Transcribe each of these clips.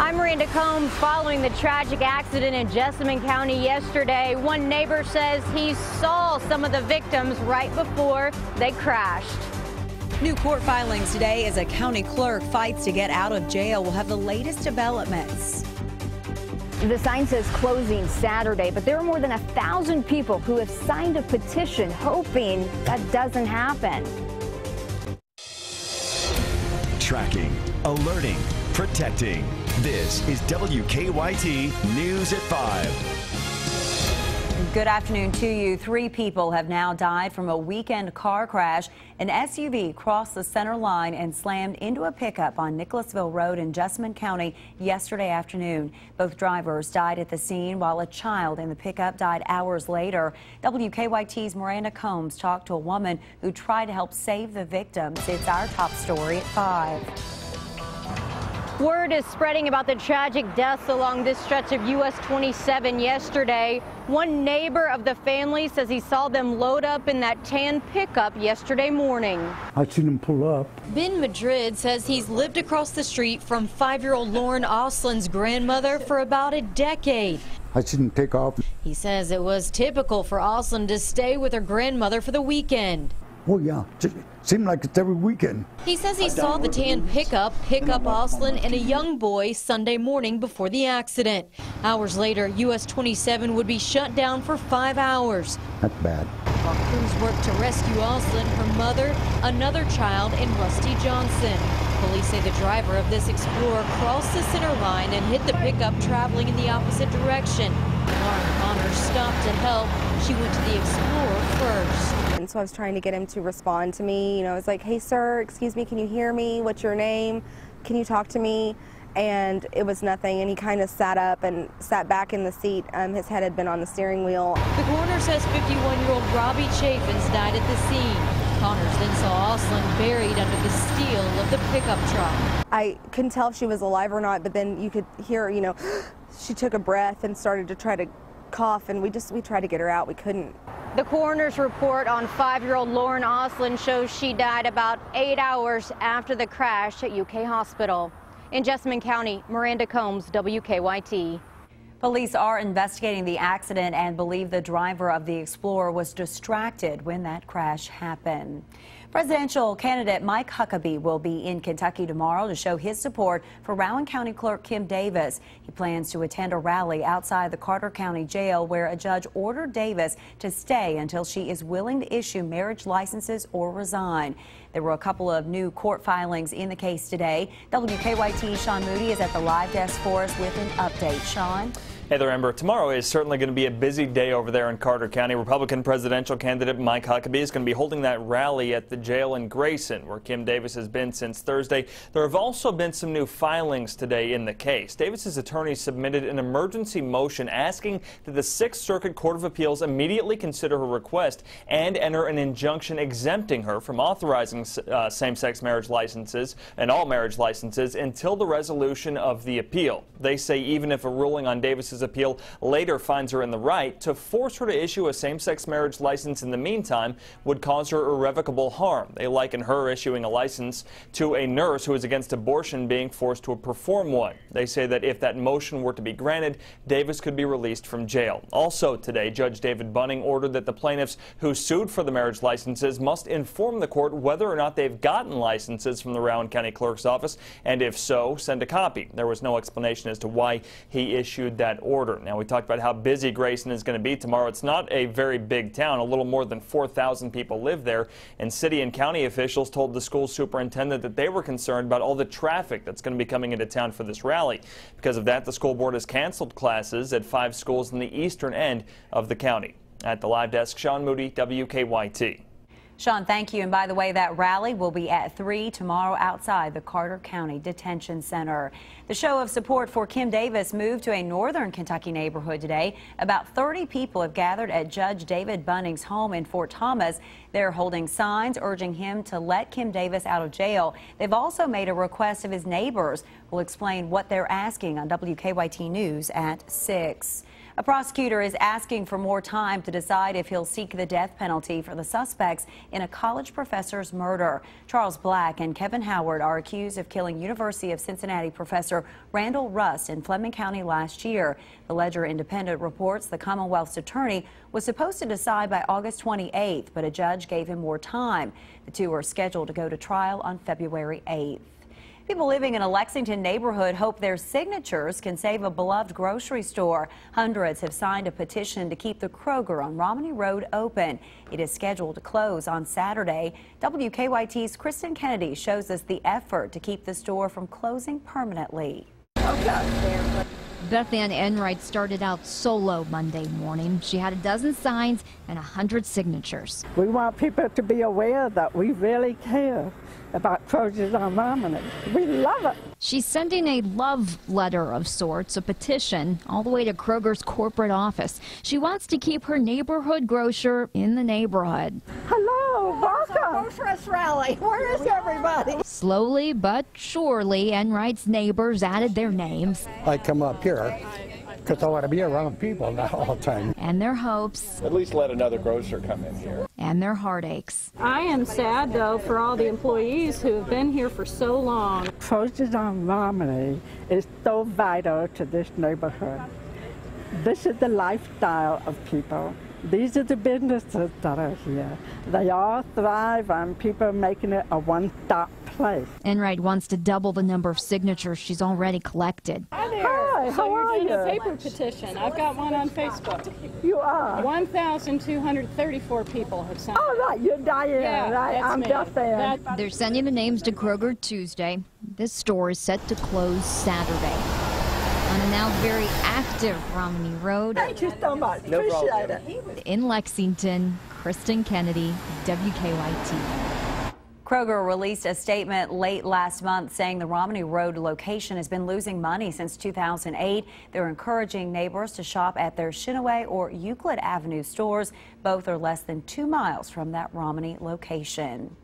I'm Miranda Combs. Following the tragic accident in Jessamine County yesterday, one neighbor says he saw some of the victims right before they crashed. New court filings today as a county clerk fights to get out of jail. We'll have the latest developments. The sign says closing Saturday, but there are more than 1,000 people who have signed a petition hoping that doesn't happen. Tracking, alerting, protecting. This is WKYT News at 5. Good afternoon to you. 3 people have now died from a weekend car crash. An SUV crossed the center line and slammed into a pickup on Nicholasville Road in Jessamine County yesterday afternoon. Both drivers died at the scene, while a child in the pickup died hours later. WKYT's Miranda Combs talked to a woman who tried to help save the victims. It's our top story at 5. Word is spreading about the tragic deaths along this stretch of US 27 yesterday. One neighbor of the family says he saw them load up in that tan pickup yesterday morning. I seen them pull up. Ben Madrid says he's lived across the street from 5-year-old Lauren Oslin's grandmother for about a decade. I seen them take off. He says it was typical for Oslin to stay with her grandmother for the weekend. Oh yeah, seemed like it's every weekend. He says he saw the tan pickup pick up Oslin and a young boy Sunday morning before the accident. Hours later, US 27 would be shut down for 5 hours. That's bad. While crews worked to rescue Oslin, her mother, another child, and Rusty Johnson. Police say the driver of this Explorer crossed the center line and hit the pickup traveling in the opposite direction. Lauren Connors stopped to help. She went to the Explorer first. And so I was trying to get him to respond to me. You know, I was like, hey, sir, excuse me, can you hear me? What's your name? Can you talk to me? And it was nothing, and he kind of sat up and sat back in the seat. His head had been on the steering wheel. The coroner says 51-year-old Robbie Chaffins died at the scene. Connors then saw Oslin buried under the steel of the pickup truck. I couldn't tell if she was alive or not, but then you could hear, you know, she took a breath and started to try to cough, and we tried to get her out. We couldn't. The coroner's report on 5-year-old Lauren Oslin shows she died about 8 hours after the crash at UK Hospital. In Jessamine County, Miranda Combs, WKYT. Police are investigating the accident and believe the driver of the Explorer was distracted when that crash happened. Presidential candidate Mike Huckabee will be in Kentucky tomorrow to show his support for Rowan County Clerk Kim Davis. He plans to attend a rally outside the Carter County Jail where a judge ordered Davis to stay until she is willing to issue marriage licenses or resign. There were a couple of new court filings in the case today. WKYT's Sean Moody is at the live desk for us with an update. Sean? Hey there, Amber. Tomorrow is certainly going to be a busy day over there in Carter County. Republican presidential candidate Mike Huckabee is going to be holding that rally at the jail in Grayson, where Kim Davis has been since Thursday. There have also been some new filings today in the case. Davis's attorney submitted an emergency motion asking that the 6th Circuit Court of Appeals immediately consider her request and enter an injunction exempting her from authorizing same-sex marriage licenses and all marriage licenses until the resolution of the appeal. They say even if a ruling on Davis's appeal later finds her in the right, to force her to issue a same-sex marriage license in the meantime would cause her irrevocable harm. They liken her issuing a license to a nurse who is against abortion being forced to perform one. They say that if that motion were to be granted, Davis could be released from jail. Also today, Judge David Bunning ordered that the plaintiffs who sued for the marriage licenses must inform the court whether or not they've gotten licenses from the Rowan County Clerk's office, and if so, send a copy. There was no explanation as to why he issued that order. Now, we talked about how busy Grayson is going to be tomorrow. It's not a very big town. A little more than 4,000 people live there, and city and county officials told the school superintendent that they were concerned about all the traffic that's going to be coming into town for this rally. Because of that, the school board has canceled classes at 5 schools in the eastern end of the county. At the live desk, Sean Moody, WKYT. Sean, thank you. And by the way, that rally will be at 3 tomorrow outside the Carter County Detention Center. The show of support for Kim Davis moved to a northern Kentucky neighborhood today. About 30 people have gathered at Judge David Bunning's home in Fort Thomas. They're holding signs urging him to let Kim Davis out of jail. They've also made a request of his neighbors. We'll explain what they're asking on WKYT News at 6. A prosecutor is asking for more time to decide if he'll seek the death penalty for the suspects in a college professor's murder. Charles Black and Kevin Howard are accused of killing University of Cincinnati professor Randall Rust in Fleming County last year. The Ledger Independent reports the Commonwealth's attorney was supposed to decide by August 28th, but a judge gave him more time. The two are scheduled to go to trial on February 8th. People living in a Lexington neighborhood hope their signatures can save a beloved grocery store. Hundreds have signed a petition to keep the Kroger on Romney Road open. It is scheduled to close on Saturday. WKYT's Kristen Kennedy shows us the effort to keep the store from closing permanently. Beth Ann Enright started out solo Monday morning. She had a dozen signs and 100 signatures. We want people to be aware that we really care about Kroger's on Romney. We love it. She's sending a love letter of sorts, a petition, all the way to Kroger's corporate office. She wants to keep her neighborhood grocer in the neighborhood. Hello, welcome. Grocer's rally. Where is everybody? Slowly but surely, Enright's neighbors added their names. I come up here because I want to be around people now all the time. And their hopes. At least let another grocer come in here. And their heartaches. I am sad, though, for all the employees who have been here for so long. Kroger's on Romney is so vital to this neighborhood. This is the lifestyle of people. These are the businesses that are here. They all thrive on people making it a one-stop place. Enright wants to double the number of signatures she's already collected. Hi there. Hi, so how are you're doing you? a paper petition. I've got one on Facebook. You are? 1,234 people have signed. Oh, right, you're Diane, yeah, right? that's I'm me. Diane. They're sending the names to Kroger Tuesday. This store is set to close Saturday. On a now very active Romney Road. Thank you so much. No Appreciate problem. it. In Lexington, Kristen Kennedy, WKYT. Kroger released a statement late last month saying the Romney Road location has been losing money since 2008. They're encouraging neighbors to shop at their Chenaway or Euclid Avenue stores. Both are less than 2 miles from that Romney location.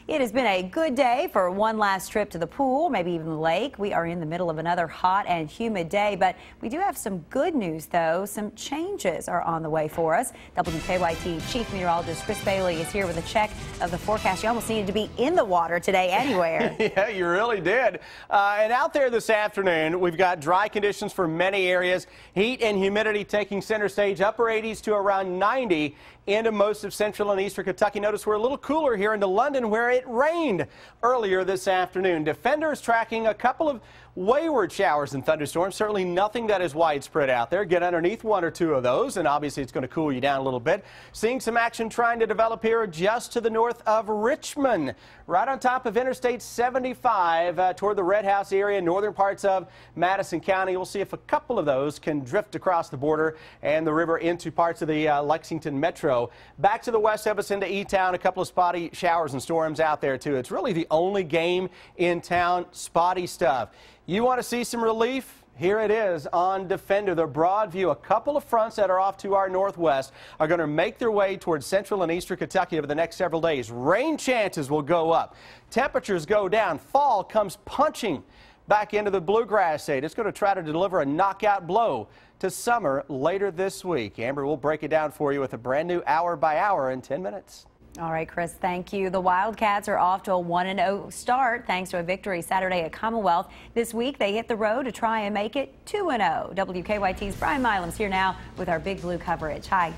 It has been a good day for one last trip to the pool, maybe even the lake. We are in the middle of another hot and humid day, but we do have some good news, though. Some changes are on the way for us. WKYT Chief Meteorologist Chris Bailey is here with a check of the forecast. You almost needed to be in the water today anywhere. Yeah, you really did. And out there this afternoon, we've got dry conditions for many areas. Heat and humidity taking center stage, upper 80s to around 90 into most of central and eastern Kentucky. Notice we're a little cooler here into London, where it rained earlier this afternoon. Defenders tracking a couple of wayward showers and thunderstorms. Certainly nothing that is widespread out there. Get underneath one or two of those, and obviously it's going to cool you down a little bit. Seeing some action trying to develop here just to the north of Richmond, right on top of Interstate 75 toward the Red House area, northern parts of Madison County. We'll see if a couple of those can drift across the border and the river into parts of the Lexington metro. Back to the west of us into E-Town, a couple of spotty showers and storms out there too. It's really the only game in town, spotty stuff. You want to see some relief? Here it is on Defender, the broad view. A couple of fronts that are off to our northwest are going to make their way towards central and eastern Kentucky over the next several days. Rain chances will go up. Temperatures go down. Fall comes punching back into the bluegrass state. It's going to try to deliver a knockout blow to summer later this week. Amber will break it down for you with a brand new hour by hour in 10 minutes. All right, Chris, thank you. The Wildcats are off to a 1-0 start thanks to a victory Saturday at Commonwealth. This week, they hit the road to try and make it 2-0. WKYT's Brian Milam's here now with our Big Blue coverage. Hi.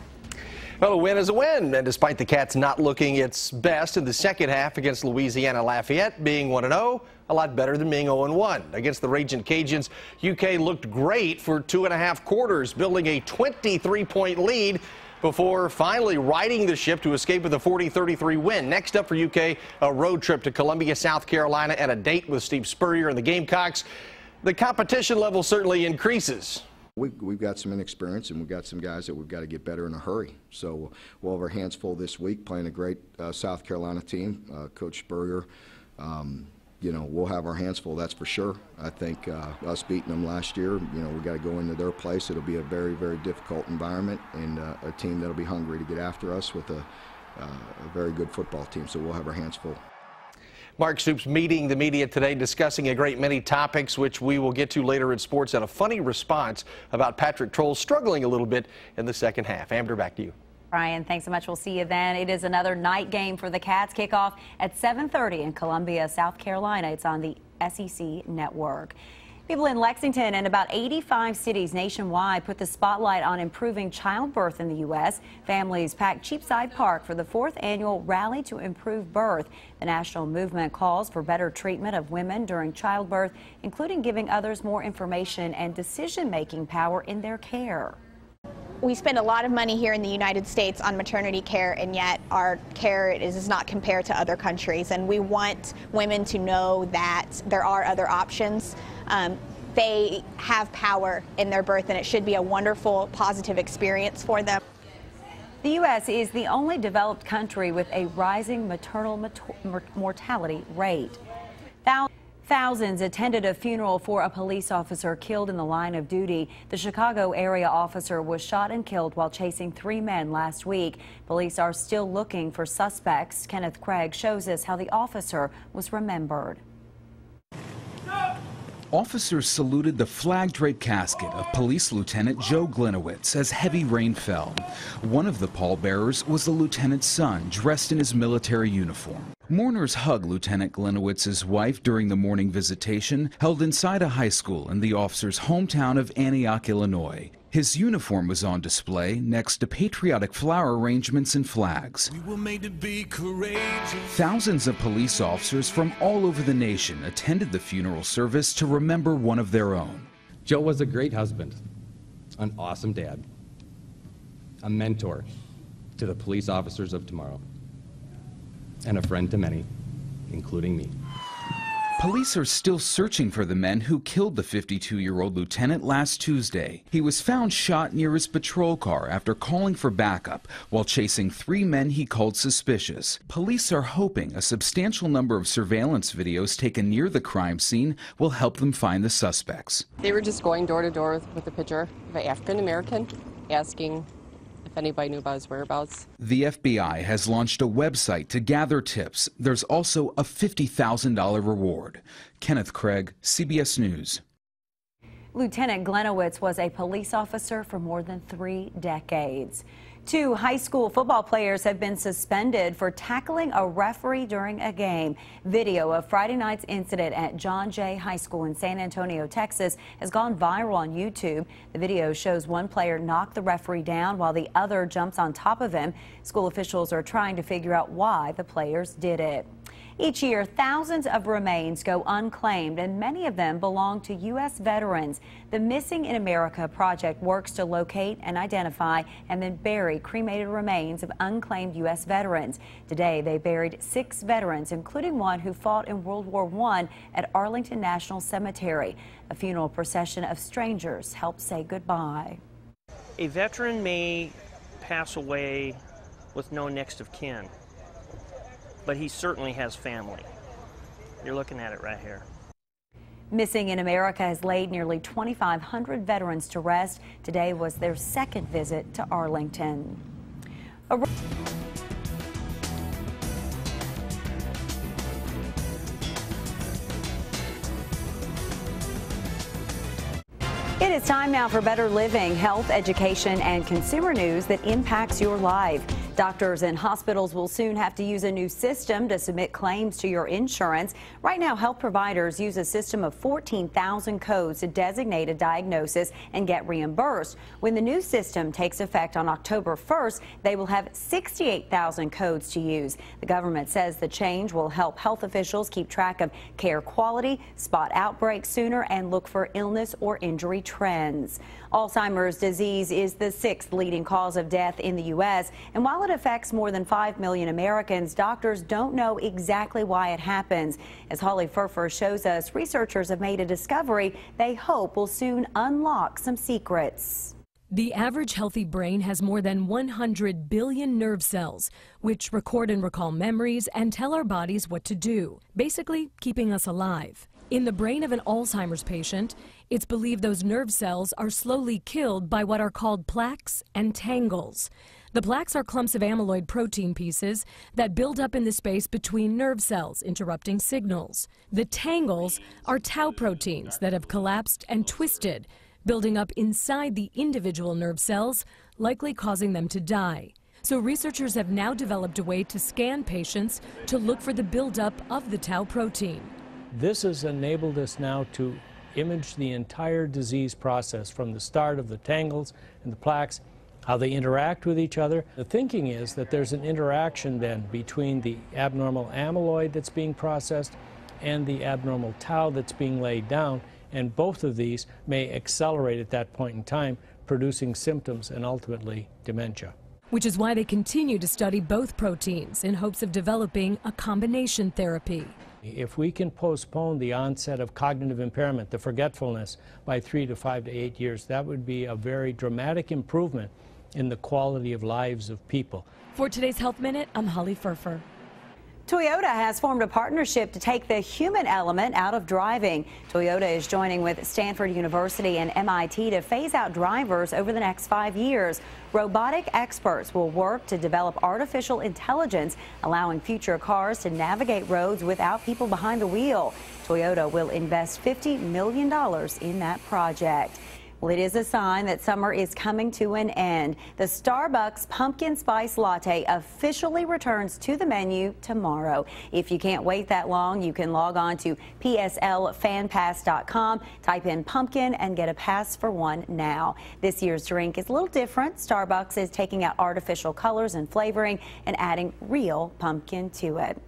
Well, a win is a win, and despite the Cats not looking its best in the second half against Louisiana Lafayette, being 1-0, a lot better than being 0-1. Against the Raging Cajuns, UK looked great for 2.5 quarters, building a 23-point lead before finally righting the ship to escape with a 40-33 win. Next up for UK, a road trip to Columbia, South Carolina, and a date with Steve Spurrier and the Gamecocks. The competition level certainly increases. We've got some inexperience, and we've got some guys that we've got to get better in a hurry. So we'll have our hands full this week playing a great South Carolina team. Coach Spurrier, you know, we'll have our hands full, that's for sure. I think us beating them last year, you know, we got to go into their place. It'll be a very, very difficult environment, and a team that'll be hungry to get after us with a very good football team. So we'll have our hands full. Mark Stoops meeting the media today, discussing a great many topics, which we will get to later in sports, and a funny response about Patrick Troll struggling a little bit in the second half. Amber, back to you. Brian, thanks so much. We'll see you then. It is another night game for the Cats. Kickoff at 7:30 in Columbia, South Carolina. It's on the SEC network. People in Lexington and about 85 cities nationwide put the spotlight on improving childbirth in the U.S. Families packed Cheapside Park for the 4th annual Rally to Improve Birth. The national movement calls for better treatment of women during childbirth, including giving others more information and decision-making power in their care. We spend a lot of money here in the United States on maternity care, and yet our care does not compare to other countries. And we want women to know that there are other options. They have power in their birth, and it should be a wonderful, positive experience for them. The U.S. is the only developed country with a rising maternal mortality rate. Thousands attended a funeral for a police officer killed in the line of duty. The Chicago area officer was shot and killed while chasing 3 men last week. Police are still looking for suspects. Kenneth Craig shows us how the officer was remembered. Officers saluted the flag-draped casket of Police Lieutenant Joe Glenowitz as heavy rain fell. One of the pallbearers was the lieutenant's son, dressed in his military uniform. Mourners hugged Lieutenant Glenowitz's wife during the morning visitation held inside a high school in the officer's hometown of Antioch, Illinois. His uniform was on display next to patriotic flower arrangements and flags. We were made to be courageous. Thousands of police officers from all over the nation attended the funeral service to remember one of their own. Joe was a great husband, an awesome dad, a mentor to the police officers of tomorrow, and a friend to many, including me. Police are still searching for the men who killed the 52-year-old lieutenant last Tuesday. He was found shot near his patrol car after calling for backup while chasing 3 men he called suspicious. Police are hoping a substantial number of surveillance videos taken near the crime scene will help them find the suspects. They were just going door to door with a picture of an African-American, asking if anybody knew about his whereabouts. The FBI has launched a website to gather tips. There's also a $50,000 reward. Kenneth Craig, CBS News. Lieutenant Glenowitz was a police officer for more than 3 decades. 2 high school football players have been suspended for tackling a referee during a game. Video of Friday night's incident at John Jay High School in San Antonio, Texas, has gone viral on YouTube. The video shows one player knock the referee down while the other jumps on top of him. School officials are trying to figure out why the players did it. Each year, thousands of remains go unclaimed, and many of them belong to U.S. veterans. The Missing in America project works to locate and identify and then bury cremated remains of unclaimed U.S. veterans. Today, they buried 6 veterans, including one who fought in World War I at Arlington National Cemetery. A funeral procession of strangers helped say goodbye. A veteran may pass away with no next of kin, but he certainly has family. You're looking at it right here. Missing in America has laid nearly 2,500 veterans to rest. Today was their 2nd visit to Arlington. It is time now for Better Living, health, education, and consumer news that impacts your life. Doctors and hospitals will soon have to use a new system to submit claims to your insurance. Right now, health providers use a system of 14,000 codes to designate a diagnosis and get reimbursed. When the new system takes effect on October 1st, they will have 68,000 codes to use. The government says the change will help health officials keep track of care quality, spot outbreaks sooner, and look for illness or injury trends. Alzheimer's disease is the 6th leading cause of death in the U.S., and while it affects more than 5 million Americans, doctors don't know exactly why it happens. As Holly Furfer shows us, researchers have made a discovery they hope will soon unlock some secrets. The average healthy brain has more than 100 billion nerve cells, which record and recall memories and tell our bodies what to do, basically keeping us alive. In the brain of an Alzheimer's patient, it's believed those nerve cells are slowly killed by what are called plaques and tangles. The plaques are clumps of amyloid protein pieces that build up in the space between nerve cells, interrupting signals. The tangles are tau proteins that have collapsed and twisted, building up inside the individual nerve cells, likely causing them to die. So researchers have now developed a way to scan patients to look for the buildup of the tau protein. This has enabled us now to image the entire disease process from the start of the tangles and the plaques, how they interact with each other. The thinking is that there's an interaction then between the abnormal amyloid that's being processed and the abnormal tau that's being laid down, and both of these may accelerate at that point in time, producing symptoms and ultimately dementia. Which is why they continue to study both proteins in hopes of developing a combination therapy. If we can postpone the onset of cognitive impairment, the forgetfulness, by 3 to 5 to 8 years, that would be a very dramatic improvement in the quality of lives of people. For today's Health Minute, I'm Holly Furfer. Toyota has formed a partnership to take the human element out of driving. Toyota is joining with Stanford University and MIT to phase out drivers over the next 5 years. Robotic experts will work to develop artificial intelligence, allowing future cars to navigate roads without people behind the wheel. Toyota will invest $50 million in that project. Well, it is a sign that summer is coming to an end. The Starbucks Pumpkin Spice Latte officially returns to the menu tomorrow. If you can't wait that long, you can log on to pslfanpass.com, type in pumpkin, and get a pass for one now. This year's drink is a little different. Starbucks is taking out artificial colors and flavoring and adding real pumpkin to it.